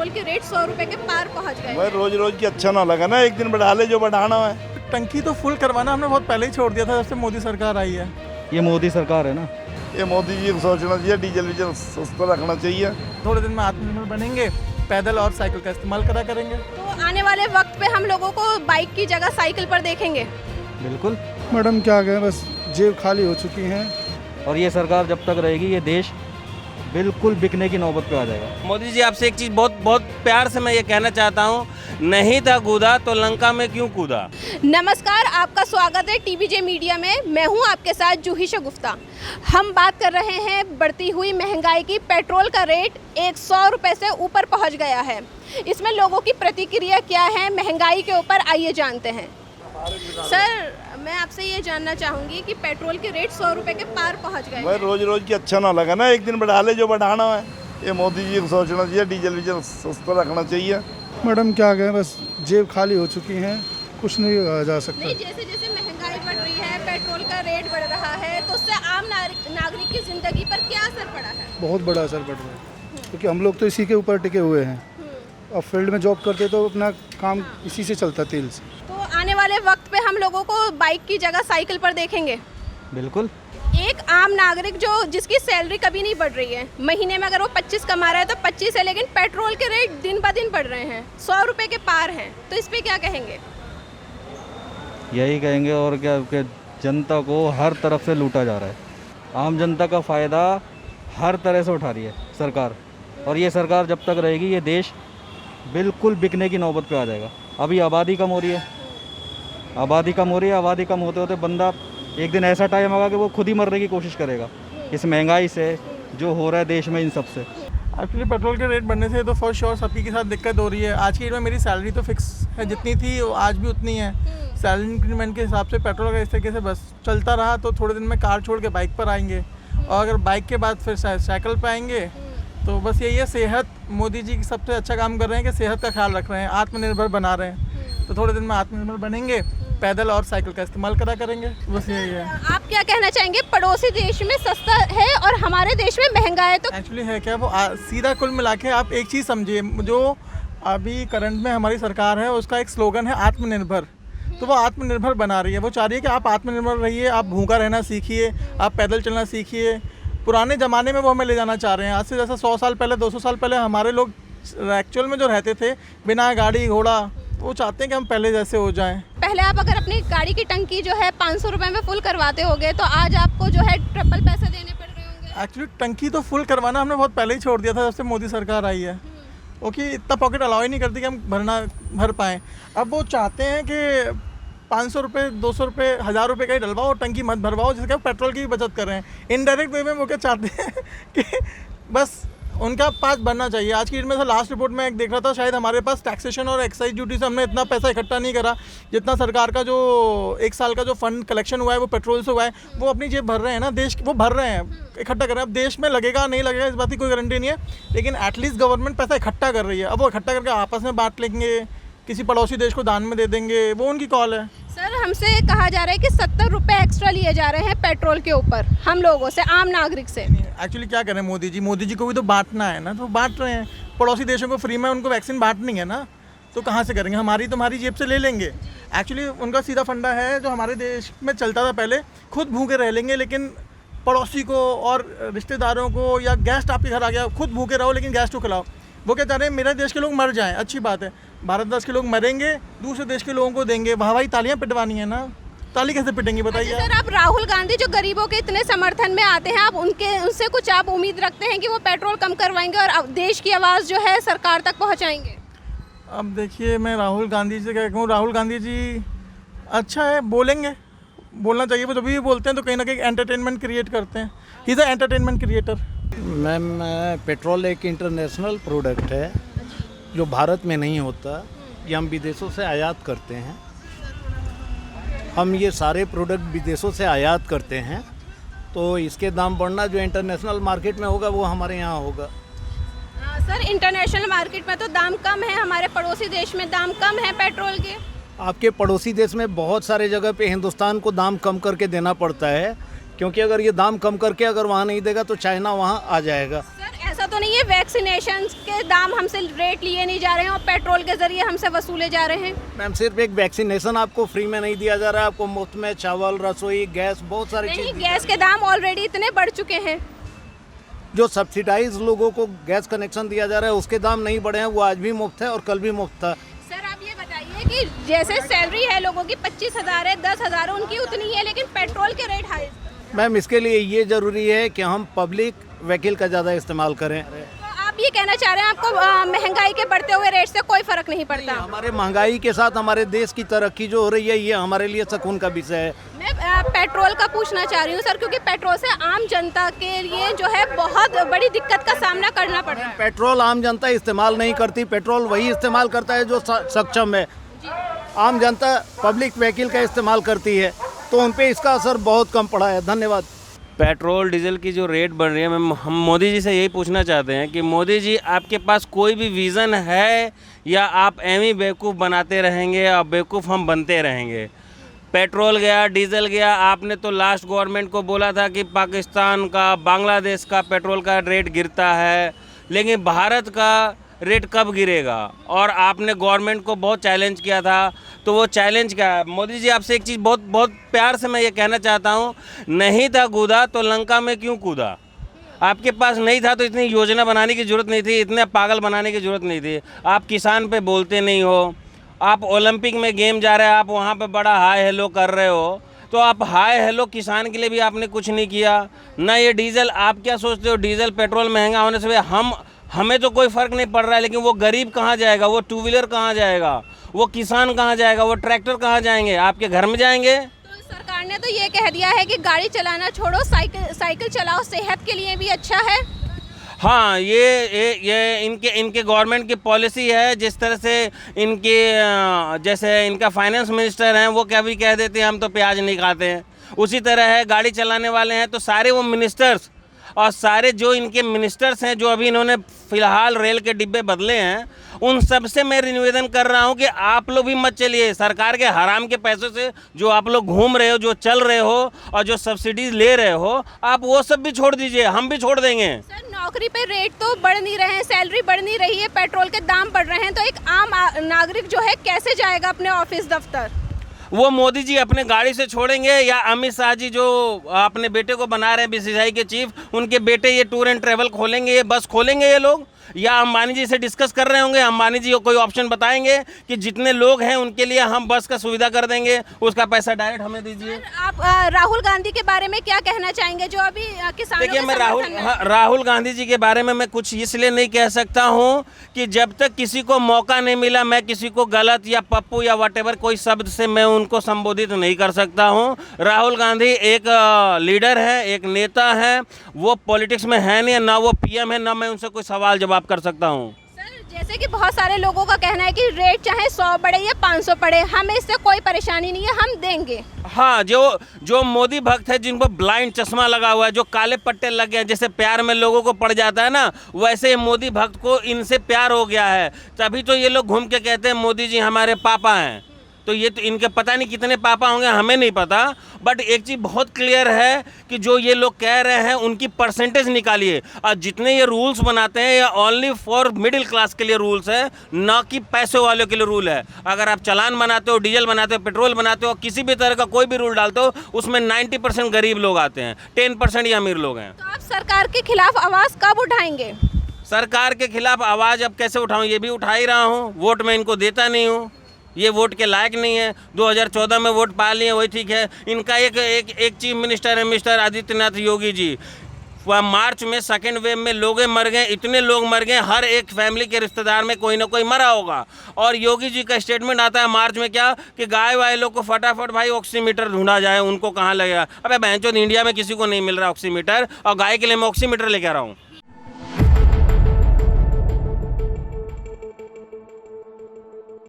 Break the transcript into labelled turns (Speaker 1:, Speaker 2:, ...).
Speaker 1: Petrol के rate 100 रुपए के पार पहुंच गए।
Speaker 2: भाई रोज रोज की अच्छा ना लगा ना, एक दिन बढ़ा ले जो बढ़ाना है।
Speaker 3: टंकी तो फुल करवाना हमने बहुत पहले ही छोड़ दिया था जब से मोदी सरकार आई है।
Speaker 4: ये मोदी सरकार है ना,
Speaker 2: ये मोदी जी को सोचना चाहिए, डीजल सस्ता रखना चाहिए।
Speaker 3: थोड़े दिन में आत्मनिर्भर बनेंगे, पैदल और साइकिल का इस्तेमाल करा करेंगे।
Speaker 1: तो आने वाले वक्त पे हम लोगों को बाइक की जगह साइकिल पर देखेंगे।
Speaker 4: बिल्कुल।
Speaker 5: मैडम क्या कहें, बस जेब खाली हो चुकी है।
Speaker 4: और ये सरकार जब तक रहेगी ये देश बिल्कुल बिकने की नौबत पे आ जाएगा।
Speaker 6: मोदी जी आपसे एक चीज़ बहुत प्यार से मैं ये कहना चाहता हूँ, नहीं था कूदा तो लंका में क्यों कूदा।
Speaker 1: नमस्कार, आपका स्वागत है टीवीजे मीडिया में। मैं हूं आपके साथ जूही शगुफ्ता। हम बात कर रहे हैं बढ़ती हुई महंगाई की। पेट्रोल का रेट 100 रुपये से ऊपर पहुंच गया है। इसमें लोगों की प्रतिक्रिया क्या है महंगाई के ऊपर, आइए जानते हैं। सर, मैं आपसे ये जानना चाहूँगी कि पेट्रोल के रेट 100 रुपये के पार पहुँच गए।
Speaker 2: भाई रोज रोज की अच्छा ना लगा ना, एक दिन बढ़ा ले जो बढ़ाना है। ये मोदी जी को सोचना चाहिए, डीजल सस्ता रखना चाहिए।
Speaker 5: मैडम क्या कहें, बस जेब खाली हो चुकी है, कुछ नहीं कहा जा सकता।
Speaker 1: नहीं, जैसे जैसे महंगाई बढ़ रही है, पेट्रोल का रेट बढ़ रहा है, तो उससे आम नागरिक की जिंदगी पर क्या असर पड़ा है?
Speaker 5: बहुत बड़ा असर पड़ रहा है, क्योंकि हम लोग तो इसी के ऊपर टिके हुए हैं। अब फील्ड में जॉब करते तो अपना काम इसी से चलता, तेल से।
Speaker 1: तो आने वाले वक्त पे हम लोगों को बाइक की जगह साइकिल पर देखेंगे।
Speaker 4: बिल्कुल।
Speaker 1: एक आम नागरिक जिसकी सैलरी कभी नहीं बढ़ रही है, महीने में अगर वो 25 कमा रहा है तो 25 है, लेकिन पेट्रोल के रेट दिन ब दिन बढ़ रहे हैं, 100 रुपये के पार हैं, तो इस पे क्या कहेंगे?
Speaker 4: यही कहेंगे और क्या कि जनता को हर तरफ से लूटा जा रहा है। आम जनता का फ़ायदा हर तरह से उठा रही है सरकार, और ये सरकार जब तक रहेगी ये देश बिल्कुल बिकने की नौबत पे आ जाएगा। अभी आबादी कम हो रही है, आबादी कम होते होते बंदा एक दिन ऐसा टाइम आएगा कि वो खुद ही मरने की कोशिश करेगा इस महंगाई से जो हो रहा है देश में, इन सब से।
Speaker 3: एक्चुअली पेट्रोल के रेट बढ़ने से तो फॉर श्योर सभी के साथ दिक्कत हो रही है। आज की डेट में मेरी सैलरी तो फिक्स है, जितनी थी वो आज भी उतनी है। सैलरी इंक्रीमेंट के हिसाब से पेट्रोल का इस तरीके से बस चलता रहा तो थोड़े दिन में कार छोड़ के बाइक पर आएंगे, और अगर बाइक के बाद फिर साइकिल पर आएंगे। तो बस यही है, सेहत मोदी जी सबसे अच्छा काम कर रहे हैं कि सेहत का ख्याल रख रहे हैं, आत्मनिर्भर बना रहे हैं। तो थोड़े दिन में आत्मनिर्भर बनेंगे, पैदल और साइकिल का इस्तेमाल करा करेंगे, बस यही है।
Speaker 1: आप क्या कहना चाहेंगे, पड़ोसी देश में सस्ता है और हमारे देश में महंगा है, तो
Speaker 3: एक्चुअली है क्या वो सीधा कुल मिला के आप एक चीज़ समझिए, जो अभी करंट में हमारी सरकार है उसका एक स्लोगन है आत्मनिर्भर। तो वो आत्मनिर्भर बना रही है, वो चाह रही है कि आप आत्मनिर्भर रहिए, आप भूखा रहना सीखिए, आप पैदल चलना सीखिए। पुराने ज़माने में वो हमें ले जाना चाह रहे हैं। आज से जैसा 100 साल पहले 200 साल पहले हमारे लोग एक्चुअल में जो रहते थे बिना गाड़ी घोड़ा, वो चाहते हैं कि हम पहले जैसे हो जाएं।
Speaker 1: पहले आप अगर अपनी गाड़ी की टंकी जो है 500 रुपये में फुल करवाते होगे, तो आज आपको जो है ट्रिपल पैसे देने पड़ रहे होंगे।
Speaker 3: एक्चुअली टंकी तो फुल करवाना हमने बहुत पहले ही छोड़ दिया था जब से मोदी सरकार आई है। ओके, इतना पॉकेट अलाउ ही नहीं करती कि हम भर पाएँ। अब वो चाहते हैं कि 500 रुपये 200 रुपये 1000 रुपये का ही डलवाओ, टंकी मत भरवाओ, जिससे क्या पेट्रोल की बचत कर रहे हैं। इनडायरेक्ट वे में वो क्या चाहते हैं कि बस उनका पास बनना चाहिए। आज की डेट में लास्ट रिपोर्ट में एक देख रहा था, शायद हमारे पास टैक्सेशन और एक्साइज ड्यूटी से हमने इतना पैसा इकट्ठा नहीं करा जितना सरकार का जो 1 साल का जो फंड कलेक्शन हुआ है वो पेट्रोल से हुआ है। वो अपनी जेब भर रहे हैं ना, देश वो भर रहे हैं, इकट्ठा कर रहे हैं। अब देश में लगेगा नहीं लगेगा इस बात की कोई गारंटी नहीं है, लेकिन एटलीस्ट गवर्नमेंट पैसा इकट्ठा कर रही है। अब वो इकट्ठा करके आपस में बांट लेंगे, किसी पड़ोसी देश को दान में दे देंगे, वो उनकी कॉल है।
Speaker 1: सर, हमसे कहा जा रहा है कि 70 रुपये एक्स्ट्रा लिए जा रहे हैं पेट्रोल के ऊपर हम लोगों से, आम नागरिक से।
Speaker 3: एक्चुअली क्या करें, मोदी जी को भी तो बांटना है ना, तो बांट रहे हैं। पड़ोसी देशों को फ्री में उनको वैक्सीन बांटनी है ना, तो कहाँ से करेंगे, तुम्हारी जेब से ले लेंगे। एक्चुअली उनका सीधा फंडा है जो हमारे देश में चलता था पहले, खुद भूखे रह लेंगे लेकिन पड़ोसी को और रिश्तेदारों को, या गेस्ट आपके घर आ गया, खुद भूखे रहो लेकिन गेस्ट को खिलाओ। वो क्या चाह रहे हैं, मेरे देश के लोग मर जाएं, अच्छी बात है, भारत देश के लोग मरेंगे, दूसरे देश के लोगों को देंगे। वहाँ भाई तालियां पिटवानी है ना, ताली कैसे पिटेंगी बताइए।
Speaker 1: अच्छा सर, आप राहुल गांधी जो गरीबों के इतने समर्थन में आते हैं, आप उनसे कुछ आप उम्मीद रखते हैं कि वो पेट्रोल कम करवाएंगे और देश की आवाज़ जो है सरकार तक पहुँचाएंगे?
Speaker 3: अब देखिए, मैं राहुल गांधी से क्या कहूँ, राहुल गांधी जी अच्छा है, बोलेंगे, बोलना चाहिए। वो जब भी बोलते हैं तो कहीं ना कहीं एंटरटेनमेंट क्रिएट करते हैं। He is a entertainment creator.
Speaker 7: Ma'am, petrol एक इंटरनेशनल प्रोडक्ट है जो भारत में नहीं होता, ये हम विदेशों से आयात करते हैं। हम ये सारे प्रोडक्ट विदेशों से आयात करते हैं, तो इसके दाम बढ़ना जो इंटरनेशनल मार्केट में होगा वो हमारे यहाँ होगा।
Speaker 1: सर, इंटरनेशनल मार्केट में तो दाम कम है, हमारे पड़ोसी देश में दाम कम है पेट्रोल के।
Speaker 7: आपके पड़ोसी देश में बहुत सारे जगह पे हिंदुस्तान को दाम कम करके देना पड़ता है, क्योंकि अगर ये दाम कम करके अगर वहाँ नहीं देगा तो चाइना वहाँ आ जाएगा।
Speaker 1: सर, ऐसा तो तो नहीं है वैक्सीनेशन के दाम हमसे रेट लिए नहीं जा रहे हैं और पेट्रोल के जरिए हमसे वसूले जा रहे हैं?
Speaker 7: मैम सिर्फ एक वैक्सीनेशन आपको फ्री में नहीं दिया जा रहा है, आपको मुफ्त में चावल, रसोई, गैस, बहुत सारी
Speaker 1: नहीं,
Speaker 7: चीज़।
Speaker 1: गैस के दाम ऑलरेडी इतने बढ़ चुके हैं।
Speaker 7: जो सब्सिडाइज लोगों को गैस कनेक्शन दिया जा रहा है उसके दाम नहीं बढ़े हैं, वो आज भी मुफ्त है और कल भी मुफ्त था।
Speaker 1: सर आप ये बताइए कि जैसे सैलरी है लोगों की 25,000 है, 10,000 है, उनकी उतनी है, लेकिन पेट्रोल के रेट हाई।
Speaker 7: मैम इसके लिए ये ज़रूरी है कि हम पब्लिक व्हीकल का ज़्यादा इस्तेमाल करें।
Speaker 1: तो आप ये कहना चाह रहे हैं आपको महंगाई के बढ़ते हुए रेट से कोई फर्क नहीं पड़ता?
Speaker 7: हमारे महंगाई के साथ हमारे देश की तरक्की जो हो रही है ये हमारे लिए सुकून का विषय है।
Speaker 1: मैं पेट्रोल का पूछना चाह रही हूँ सर, क्योंकि पेट्रोल से आम जनता के लिए जो है बहुत बड़ी दिक्कत का सामना करना पड़ रहा है।
Speaker 7: पेट्रोल आम जनता इस्तेमाल नहीं करती, पेट्रोल वही इस्तेमाल करता है जो सक्षम है। आम जनता पब्लिक व्हीकल का इस्तेमाल करती है तो उन पे इसका असर बहुत कम पड़ा है। धन्यवाद।
Speaker 6: पेट्रोल डीजल की जो रेट बढ़ रही है, हम मोदी जी से यही पूछना चाहते हैं कि मोदी जी आपके पास कोई भी विज़न है या आप एवं ही बेवकूफ़ बनाते रहेंगे और बेवकूफ़ हम बनते रहेंगे? पेट्रोल गया, डीजल गया, आपने तो लास्ट गवर्नमेंट को बोला था कि पाकिस्तान का, बांग्लादेश का पेट्रोल का रेट गिरता है, लेकिन भारत का रेट कब गिरेगा? और आपने गवर्नमेंट को बहुत चैलेंज किया था, तो वो चैलेंज क्या है? मोदी जी आपसे एक चीज़ बहुत बहुत प्यार से मैं ये कहना चाहता हूँ, नहीं था कूदा तो लंका में क्यों कूदा? आपके पास नहीं था तो इतनी योजना बनाने की ज़रूरत नहीं थी, इतने पागल बनाने की ज़रूरत नहीं थी। आप किसान पे बोलते नहीं हो, आप ओलंपिक में गेम जा रहे हैं, आप वहाँ पे बड़ा हाय हेलो कर रहे हो, तो आप हाय हेलो किसान के लिए भी आपने कुछ नहीं किया ना। ये डीजल, आप क्या सोचते हो डीजल पेट्रोल महंगा होने से हमें तो कोई फ़र्क नहीं पड़ रहा है, लेकिन वो गरीब कहाँ जाएगा? वो टू व्हीलर कहाँ जाएगा? वो किसान कहाँ जाएगा? वो ट्रैक्टर कहाँ जाएंगे? आपके घर में जाएंगे?
Speaker 1: तो सरकार ने तो ये कह दिया है कि गाड़ी चलाना छोड़ो, साइकिल चलाओ, सेहत के लिए भी अच्छा है।
Speaker 6: हाँ, ये इनके गवर्नमेंट की पॉलिसी है। जिस तरह से इनके जैसे इनका फाइनेंस मिनिस्टर हैं, वो कभी कह देते हैं हम तो प्याज नहीं खाते हैं, उसी तरह है गाड़ी चलाने वाले हैं तो सारे वो मिनिस्टर्स और सारे जो इनके मिनिस्टर्स हैं, जो अभी इन्होंने फ़िलहाल रेल के डिब्बे बदले हैं, उन सब से मैं निवेदन कर रहा हूं कि आप लोग भी मत चलिए। सरकार के हराम के पैसों से जो आप लोग घूम रहे हो, जो चल रहे हो और जो सब्सिडीज ले रहे हो, आप वो सब भी छोड़ दीजिए, हम भी छोड़ देंगे।
Speaker 1: सर नौकरी पे रेट तो बढ़ नहीं रहे हैं, सैलरी बढ़ नहीं रही है, पेट्रोल के दाम बढ़ रहे हैं, तो एक आम नागरिक जो है कैसे जाएगा अपने ऑफिस दफ्तर?
Speaker 6: वो मोदी जी अपने गाड़ी से छोड़ेंगे या अमित शाह जी जो अपने बेटे को बना रहे हैं बीसीसीआई के चीफ, उनके बेटे ये टूर एंड ट्रैवल खोलेंगे, ये बस खोलेंगे ये लोग, या अंबानी जी से डिस्कस कर रहे होंगे, अंबानी जी को कोई ऑप्शन बताएंगे कि जितने लोग हैं उनके लिए हम बस का सुविधा कर देंगे, उसका पैसा डायरेक्ट हमें दीजिए।
Speaker 1: आप राहुल गांधी के बारे में क्या कहना चाहेंगे जो अभी किसानों
Speaker 6: देखिए,
Speaker 1: के
Speaker 6: मैं
Speaker 1: समर्थन में हैं?
Speaker 6: राहुल गांधी जी के बारे में मैं कुछ इसलिए नहीं कह सकता हूं कि जब तक किसी को मौका नहीं मिला, मैं किसी को गलत या पप्पू या व्हाटएवर कोई शब्द से मैं उनको संबोधित नहीं कर सकता हूं। राहुल गांधी एक लीडर है, एक नेता है, वो पॉलिटिक्स में है नहीं, ना वो पीएम है, ना मैं उनसे कोई सवाल जवाब कर सकता हूं।
Speaker 1: सर जैसे कि बहुत सारे लोगों का कहना है कि रेट चाहे 100 बढ़े या 500 पड़े, हमें इससे कोई परेशानी नहीं है, हम देंगे।
Speaker 6: हाँ, जो मोदी भक्त है, जिनको ब्लाइंड चश्मा लगा हुआ है, जो काले पट्टे लग गए हैं, जैसे प्यार में लोगों को पड़ जाता है ना, वैसे मोदी भक्त को इनसे प्यार हो गया है, तभी तो ये लोग घूम के कहते हैं मोदी जी हमारे पापा हैं। तो ये तो इनके पता नहीं कितने पापा होंगे, हमें नहीं पता, बट एक चीज़ बहुत क्लियर है कि जो ये लोग कह रहे हैं उनकी परसेंटेज निकालिए, और जितने ये रूल्स बनाते हैं ये ओनली फॉर मिडिल क्लास के लिए रूल्स है, ना कि पैसे वालों के लिए रूल है। अगर आप चालान बनाते हो, डीजल बनाते हो, पेट्रोल बनाते हो, किसी भी तरह का कोई भी रूल डालते हो, उसमें 90% गरीब लोग आते हैं, 10% ही अमीर लोग हैं।
Speaker 1: तो आप सरकार के खिलाफ आवाज़ कब उठाएंगे?
Speaker 6: सरकार के खिलाफ आवाज़ अब कैसे उठाऊँ, ये भी उठा ही रहा हूँ। वोट मैं इनको देता नहीं हूँ, ये वोट के लायक नहीं है। 2014 में वोट पा लिए, वही ठीक है। इनका एक चीफ मिनिस्टर है मिस्टर आदित्यनाथ योगी जी, वह मार्च में सेकेंड वेव में लोग मर गए, इतने लोग मर गए, हर एक फैमिली के रिश्तेदार में कोई ना कोई मरा होगा। और योगी जी का स्टेटमेंट आता है मार्च में क्या कि गाय वाले लोग को फटाफट भाई ऑक्सीमीटर ढूंढा जाए, उनको कहाँ लगेगा। अबे बहनचोद, इंडिया में किसी को नहीं मिल रहा ऑक्सीमीटर, और गाय के लिए मैं ऑक्सीमीटर लेके आ रहा हूँ।